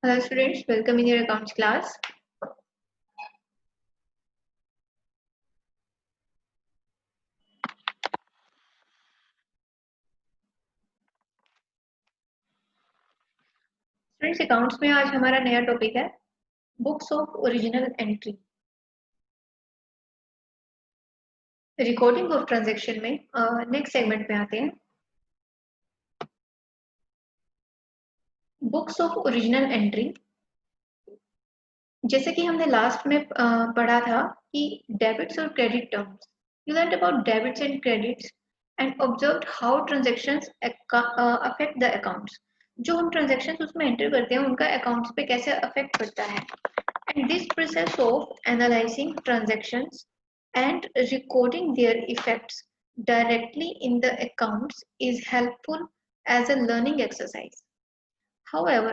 Hello students, welcome in your accounts class. Students, accounts में आज हमारा नया टॉपिक है books of original entry. Recording of transaction में नेक्स्ट सेगमेंट पे आते हैं। बुक्स ऑफ ओरिजिनल एंट्री, जैसे कि हमने लास्ट में पढ़ा था कि डेबिट्स और credit terms, you learn about debits and credits and observe how transactions affect the accounts. जो हम ट्रांजैक्शंस उसमें एंटर करते हैं उनका अकाउंट्स पे कैसे अफेक्ट करता है। And this process of analyzing transactions and recording their effects directly in the accounts is helpful as a learning exercise. However,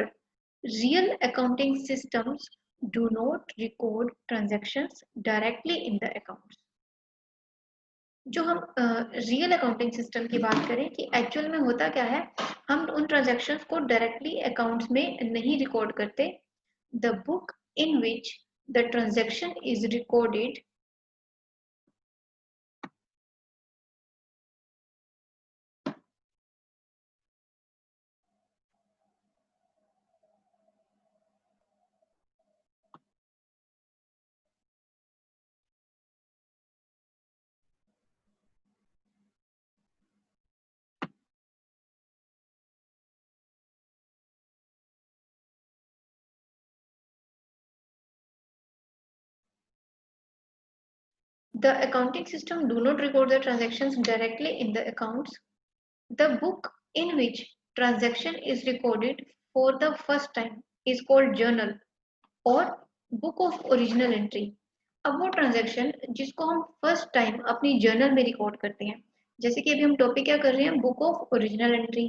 real accounting systems do not record transactions directly in the accounts. जो हम real accounting system की बात करें कि actual में होता क्या है, हम उन ट्रांजैक्शंस को डायरेक्टली अकाउंट्स में नहीं रिकॉर्ड करते। The book in which the transaction is recorded the accounting system do not record the transactions directly in the accounts. The book in which transaction is recorded for the first time is called journal or book of original entry. अब वो transaction जिसको हम first time अपनी journal में record करते हैं, जैसे कि अभी हम टॉपिक क्या कर रहे हैं, बुक ऑफ ओरिजिनल एंट्री।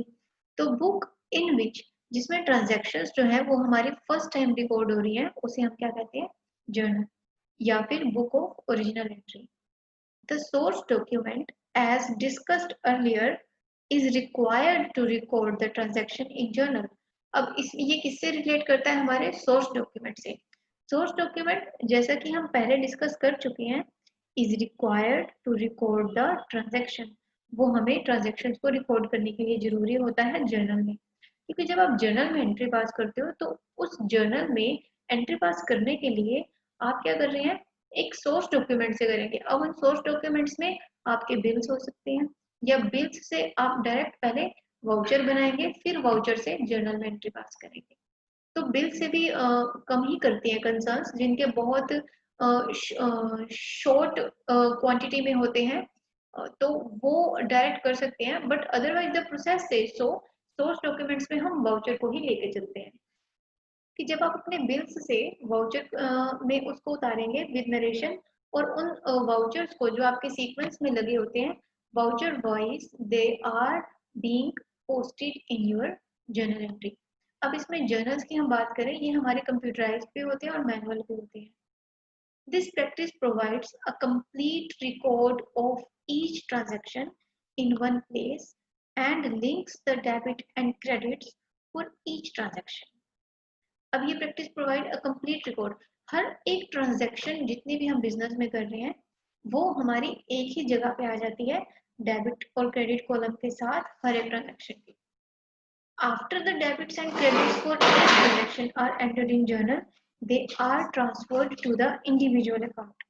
तो बुक इन विच, जिसमें ट्रांजैक्शंस जो है वो हमारी फर्स्ट टाइम रिकॉर्ड हो रही है, उसे हम क्या कहते हैं, जर्नल या फिर book of original entry. The source document, as discussed earlier, is required to record the transaction in journal. अब ये किससे रिलेट करता है, हमारे सोर्स डॉक्यूमेंट से। सोर्स डॉक्यूमेंट जैसा कि हम पहले डिस्कस कर चुके हैं, is required to record the transaction. वो हमें ट्रांजैक्शन को रिकॉर्ड करने के लिए जरूरी होता है जर्नल में, क्योंकि जब आप जर्नल में एंट्री पास करते हो तो उस जर्नल में एंट्री पास करने के लिए आप क्या कर रहे हैं, एक सोर्स डॉक्यूमेंट से करेंगे। अब उन सोर्स डॉक्यूमेंट्स में आपके बिल्स हो सकते हैं, या बिल्स से आप डायरेक्ट पहले वाउचर बनाएंगे, फिर वाउचर से जर्नल में एंट्री पास करेंगे। तो बिल से भी कम ही करती हैं कंसर्न्स जिनके बहुत शॉर्ट क्वांटिटी में होते हैं, तो वो डायरेक्ट कर सकते हैं। बट अदरवाइज द प्रोसेस से सोर्स डॉक्यूमेंट्स में हम वाउचर को ही लेके चलते हैं कि जब आप अपने बिल्स से वाउचर में उसको उतारेंगे विद नरेशन, और उन वाउचर्स को जो आपके सीक्वेंस में लगे होते हैं voucher wise, they are being posted in your journal entry. अब इसमें जर्नल्स की हम बात करें, ये हमारे कंप्यूटराइज भी होते हैं और मैनुअल भी होते हैं। This practice provides a complete record of each transaction in one place and links the debit and credits for each transaction. अब ये practice provide a complete record, हर एक ट्रांजैक्शन जितनी भी हम बिजनेस में कर रहे हैं वो हमारी एक ही जगह पे आ जाती है, डेबिट और क्रेडिट कॉलम के साथ हर एक ट्रांजैक्शन की। After the debits and credits for each transaction are entered in journal, they are transferred to the individual account.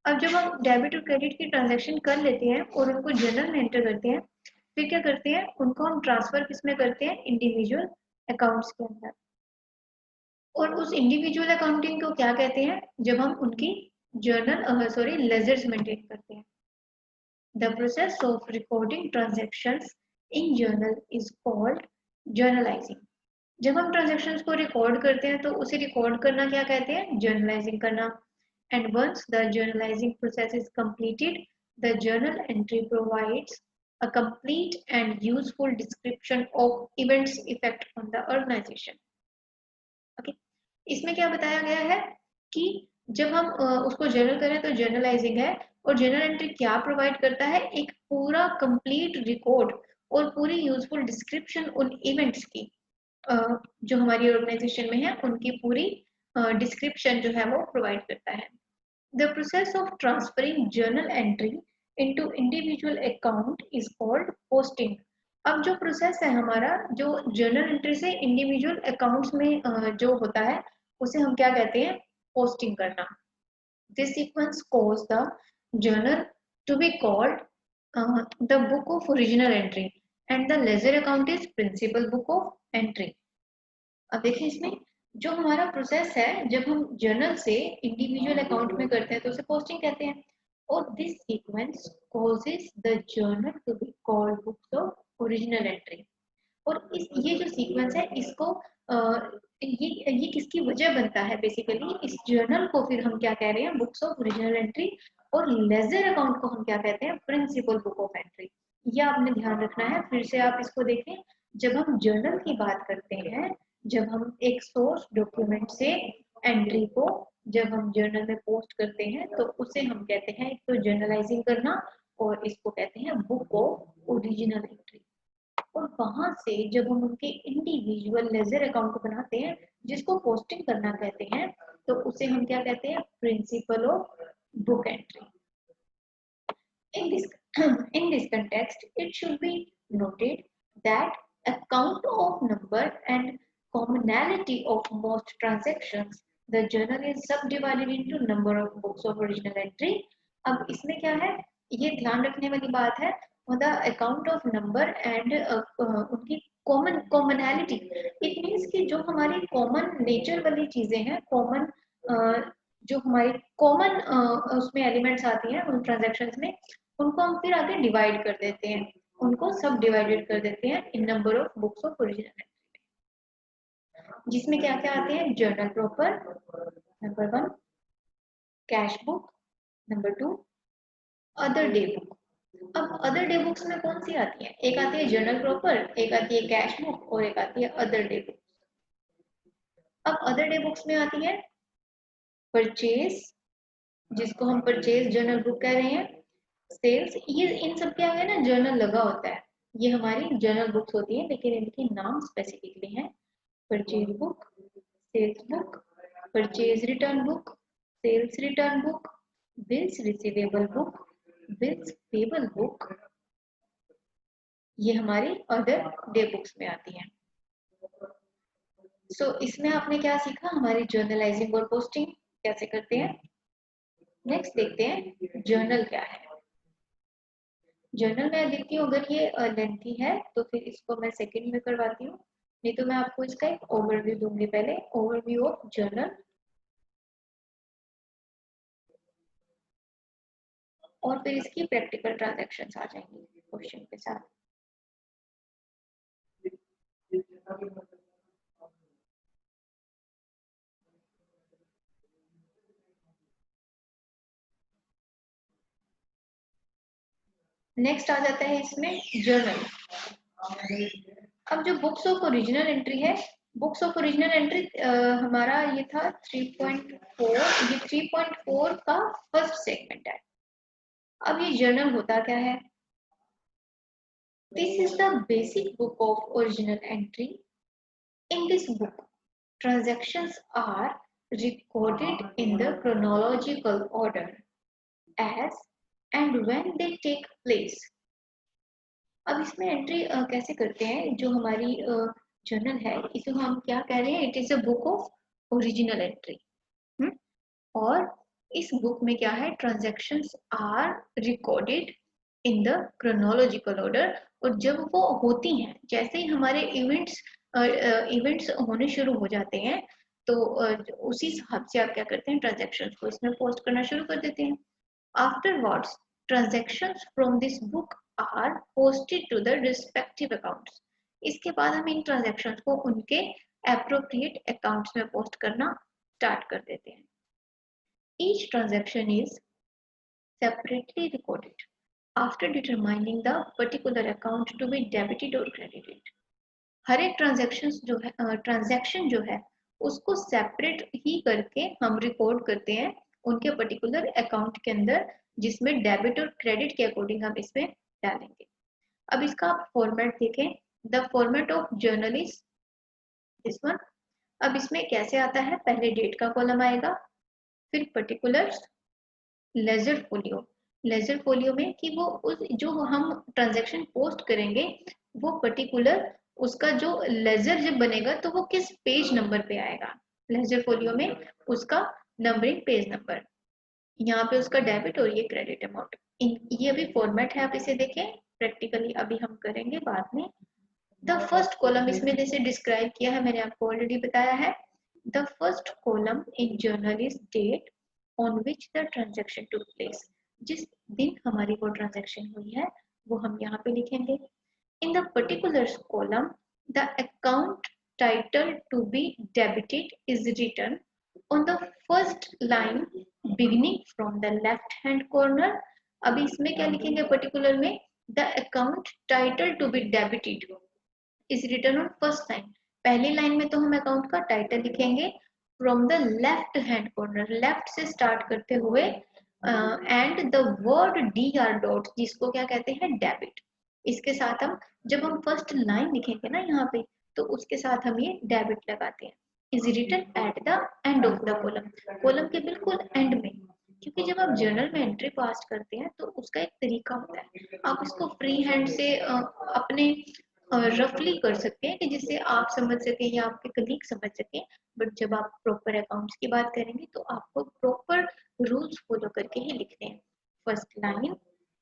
अब जब हम डेबिट और क्रेडिट की ट्रांजैक्शन कर लेते हैं और उनको जर्नल में एंटर करते हैं, फिर क्या करते हैं, उनको हम ट्रांसफर किसमें करते हैं, इंडिविजुअल अकाउंट्स के अंदर। और उस इंडिविजुअल अकाउंटिंग को क्या कहते हैं, जब हम उनकी जर्नल लेजर्स मेंटेन करते हैं। The process of recording transactions in journal is called journalizing. जब हम ट्रांजैक्शंस को रिकॉर्ड करते हैं तो उसे रिकॉर्ड करना क्या कहते हैं, जर्नलाइजिंग करना। And once the journalising process is completed, the journal entry provides a complete and useful description of events effect on the organization. Okay, इसमें क्या बताया गया है कि जब हम उसको जर्नल करें तो जर्नलाइजिंग है, और जर्नल एंट्री क्या प्रोवाइड करता है, एक पूरा कंप्लीट रिकॉर्ड और पूरी यूजफुल डिस्क्रिप्शन उन इवेंट्स की जो हमारी ऑर्गेनाइजेशन में है उनकी पूरी डिस्क्रिप्शन जो है वो प्रोवाइड करता है। The process of transferring journal entry into individual account is called posting. अब जो प्रोसेस है हमारा, जो जर्नल एंट्री से इंडिविजुअल अकाउंट्स में जो होता है उसे हम क्या कहते हैं, पोस्टिंग करना। This sequence cause the journal to be called the book of original entry and the ledger account is principal book of entry. अब देखिए इसमें जो हमारा प्रोसेस है, जब हम जर्नल से इंडिविजुअल अकाउंट में करते हैं तो उसे पोस्टिंग कहते हैं। और this sequence causes the journal to be called books of original entry. और इस ये जो सीक्वेंस है इसको ये किसकी वजह बनता है, बेसिकली इस जर्नल को फिर हम क्या कह रहे हैं, बुक्स ऑफ ओरिजिनल एंट्री। और लेजर अकाउंट को हम क्या कहते हैं, प्रिंसिपल बुक ऑफ एंट्री। ये आपने ध्यान रखना है। फिर से आप इसको देखें, जब हम जर्नल की बात करते हैं, जब हम एक सोर्स डॉक्यूमेंट से एंट्री को जब हम जर्नल में पोस्ट करते हैं तो उसे हम कहते हैं, एक तो जर्नलाइजिंग करना, और इसको कहते हैं बुक ऑफ ओरिजिनल एंट्री। और वहां से जब हम उनके इंडिविजुअल लेजर अकाउंट बनाते हैं जिसको पोस्टिंग करना कहते हैं, तो उसे हम क्या कहते हैं, principle of book entry. In this, in this context, it should be noted that account of number and commonality of most transactions, the journal is subdivided into number of books of original entry. अब इसमें क्या है, ये ध्यान रखने वाली बात है, the account of number and उनकी कॉमनैलिटी। इट मीन्स कि जो हमारी कॉमन नेचर वाली चीजें हैं, कॉमन जो हमारी कॉमन उसमें एलिमेंट्स आती हैं उन ट्रांजेक्शन्स में, उनको हम फिर आगे डिवाइड कर देते हैं, उनको सब डिवाइडेड कर देते हैं in number of books of original, जिसमें क्या क्या आते हैं, journal proper number 1, cash book number 2, other day book. अब अदर डे बुक्स में कौन सी आती है, एक आती है जर्नल प्रॉपर, एक आती है कैश बुक, और एक आती है अदर डे बुक। अब अदर डे बुक्स में आती है परचेज, जिसको हम परचेज जर्नल बुक कह रहे हैं, सेल्स, ये इन सब क्या है ना, जर्नल लगा होता है, ये हमारी जर्नल बुक्स होती है, लेकिन इनके नाम स्पेसिफिकली हैं, purchase book, sales book, purchase return book, sales return book, bills receivable book, bills payable book, ये हमारी अदर डे बुक्स में आती हैं। सो इसमें आपने क्या सीखा, हमारी जर्नलाइजिंग और पोस्टिंग कैसे करते हैं। नेक्स्ट देखते हैं जर्नल क्या है। जर्नल में देखती हूँ, अगर ये लेंथी है तो फिर इसको मैं सेकंड में करवाती हूँ, नहीं तो मैं आपको इसका एक ओवरव्यू दूंगी। पहले ओवरव्यू ऑफ जर्नल, और फिर इसकी प्रैक्टिकल ट्रांजैक्शंस आ जाएंगी क्वेश्चन के साथ। नेक्स्ट आ जाता है इसमें जर्नल। अब जो बुक्स ऑफ ओरिजिनल एंट्री है, बुक्स ऑफ ओरिजिनल एंट्री हमारा ये था 3.4, ये 3.4 का फर्स्ट सेगमेंट है। अब ये जर्नल होता क्या है, this is the basic book of original entry. In this book transactions are recorded in the chronological order as and when they take place। अब इसमें एंट्री कैसे करते हैं, जो हमारी जर्नल है इसे हम क्या कह रहे हैं, it is a book of original entry. और इस बुक में क्या है, transactions are recorded in the chronological order. और जब वो होती हैं, जैसे ही हमारे इवेंट्स होने शुरू हो जाते हैं, तो उसी हिसाब से आप क्या करते हैं, ट्रांजैक्शंस को इसमें पोस्ट करना शुरू कर देते हैं। Afterwards transactions from this book are posted to the respective accounts. इसके बाद हम इन ट्रांजैक्शंस को उनके एप्रोप्रिएट अकाउंट्स में पोस्ट करना स्टार्ट कर देते हैं। Each transaction is separately recorded after determining the particular account to be debited or credited। हर एक ट्रांजैक्शन जो है उसको सेपरेट ही करके हम रिकॉर्ड करते हैं उनके पर्टिकुलर अकाउंट के अंदर, जिसमें डेबिट और क्रेडिट के अकॉर्डिंग हम इसमें डालेंगे। अब इसका आप फॉर्मेट देखें, the format of journal is this one. अब इसमें कैसे आता है, पहले डेट का कॉलम आएगा, फिर particulars, ledger folio. Ledger folio में कि वो उस जो हम ट्रांजैक्शन पोस्ट करेंगे वो पर्टिकुलर उसका जो लेजर जब बनेगा तो वो किस पेज नंबर पे आएगा, लेजर फोलियो में उसका नंबरिंग पेज नंबर, यहाँ पे उसका डेबिट और ये क्रेडिट अमाउंट। ये अभी फॉर्मेट है, आप इसे देखें, प्रैक्टिकली अभी हम करेंगे बाद में। द फर्स्ट कॉलम इसमें जैसे डिस्क्राइब किया है, मैंने आपको ऑलरेडी बताया है। The first column in journal is date on which the transaction took place. जिस दिन हमारी वो ट्रांजेक्शन हुई है वो हम यहाँ पे लिखेंगे। In the particulars column the account title to be debited is written on the first line beginning from the left hand corner। अभी इसमें क्या लिखेंगे पर्टिकुलर में, the account title to be debited is written on first line। पहली line में तो हम account का टाइटल लिखेंगे from the left hand corner, left से स्टार्ट करते हुए, and the word D R dot जिसको क्या कहते हैं डेबिट, इसके साथ हम जब हम फर्स्ट लाइन लिखेंगे ना यहाँ पे तो उसके साथ हम ये डेबिट लगाते हैं। Is written at the end of the column, column के बिल्कुल एंड में, क्योंकि जब आप जर्नल में एंट्री पास करते हैं तो उसका एक तरीका होता है, आप इसको फ्री हैंड से अपने रफली कर सकते हैं कि जिससे आप समझ सकें या आपके कलीग समझ सकें। बट जब आप प्रॉपर अकाउंट्स की बात करेंगे तो आपको प्रॉपर रूल्स फॉलो करके ही लिखते हैं। First line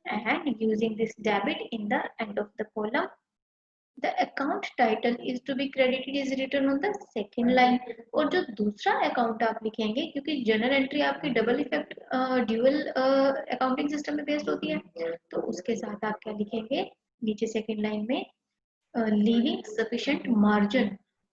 and using this debit in the end of the column, the account title is to be credited is written on the second line. और जो दूसरा अकाउंट आप लिखेंगे, क्योंकि जर्नल एंट्री आपकी double effect dual accounting system में based होती है, तो उसके साथ आप क्या लिखेंगे नीचे सेकेंड लाइन में, leaving sufficient margin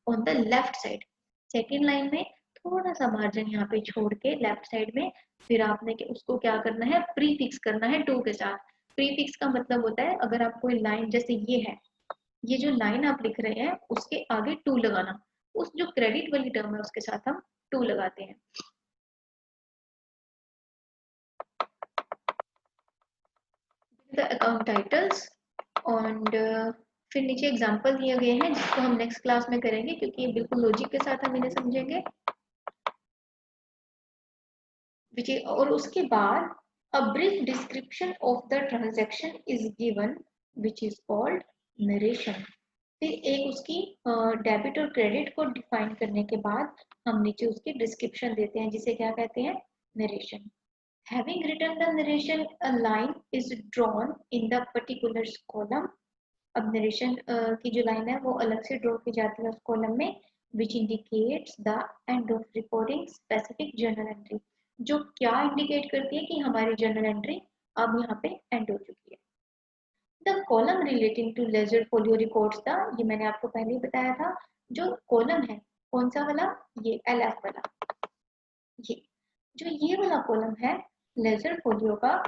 on the left side। Second line में थोड़ा सा मार्जिन यहाँ पे छोड़ के लेफ्ट साइड में, फिर आपने उसको क्या करना है, प्री फिक्स करना है टू के साथ। प्री फिक्स का मतलब होता है अगर आप कोई लाइन जैसे ये है, ये जो लाइन आप लिख रहे हैं उसके आगे टू लगाना, उस जो क्रेडिट वाली टर्म है उसके साथ हम टू लगाते हैं। द अकाउंट टाइटल्स एंड फिर नीचे एग्जाम्पल दिए गए हैं जिसको हम नेक्स्ट क्लास में करेंगे क्योंकि ये बिल्कुल लॉजिक के साथ हम इन्हें समझेंगे। और उसके बाद a brief description of the transaction is given which is called narration। फिर एक उसकी डेबिट और क्रेडिट को डिफाइन करने के बाद हम नीचे उसकी डिस्क्रिप्शन देते हैं जिसे क्या कहते हैं, narration. Having written the narration, a line is drawn in the particulars column। अब नरेशन की जो लाइन है वो अलग से ड्रॉ की जाती है उस कॉलम में, which indicates the end of reporting specific journal entry, जो क्या इंडिकेट करती है कि हमारी जर्नल एंट्री अब यहाँ पे एंड हो चुकी है। The column relating to ledger folio records था, ये मैंने आपको पहले ही बताया था। जो कॉलम है कौन सा वाला, ये LF वाला, ये जो ये वाला कॉलम है लेजर फोलियो का,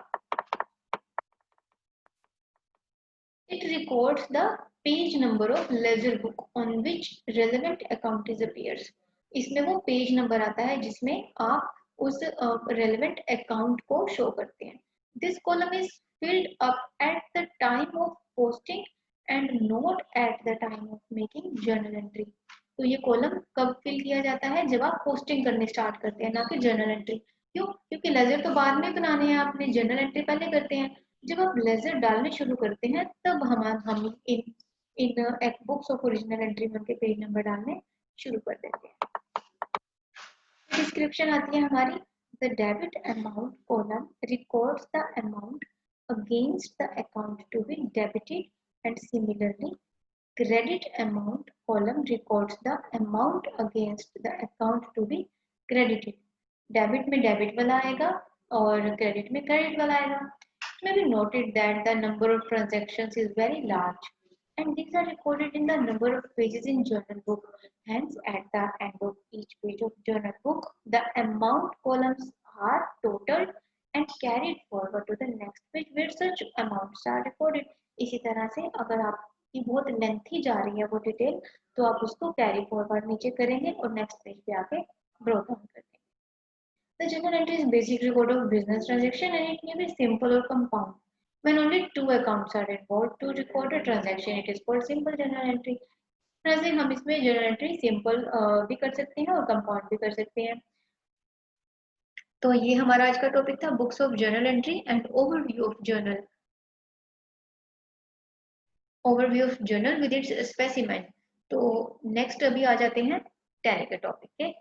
it records the page number of ledger book on which relevant account is appears। इसमें वो पेज नंबर आता है जिसमें आप उस relevant account को शो करते हैं। This column is filled up at the time of posting and not at the time of making journal entry। तो ये कॉलम कब फिल किया जाता है, जब आप पोस्टिंग करने स्टार्ट करते हैं, ना कि जर्नल एंट्री। क्यों, क्योंकि लेजर तो बाद में बनाने हैं आपने, जर्नल एंट्री पहले करते हैं। जब आप लेजर डालने शुरू करते हैं तब हम इन इन एक बुक्स ऑफ ओरिजिनल एंट्री में उनके पेज नंबर डालने शुरू कर देते हैं। डिस्क्रिप्शन आती है हमारी, the debit amount column records the amount against the account to be debited and similarly credit amount column records the amount against the account to be credited. Debit में debit वाला आएगा और क्रेडिट में credit वाला आएगा। It may be noted that the number of transactions is very large and these are recorded in the number of pages in journal book. Hence, at the end of each page of journal book, the amount columns are totaled and carried forward to the next page where such amounts are recorded। इसी तरह से अगर आपकी बहुत lengthy जा रही है वो डिटेल तो आप उसको कैरी फॉरवर्ड नीचे करेंगे और नेक्स्ट पेज पे आके ब्रो डाउन करेंगे। The journal entry is basic record of business transaction and it may be simple or compound. When only two accounts are involved to record a transaction, it is called simple journal entry. तरह से हम इसमें journal entry simple भी कर सकते हैं और compound भी कर सकते हैं। तो ये हमारा आज का टॉपिक था, books of journal entry and overview of journal, overview of journal with its specimen. तो नेक्स्ट अभी आ जाते हैं टैली के टॉपिक के।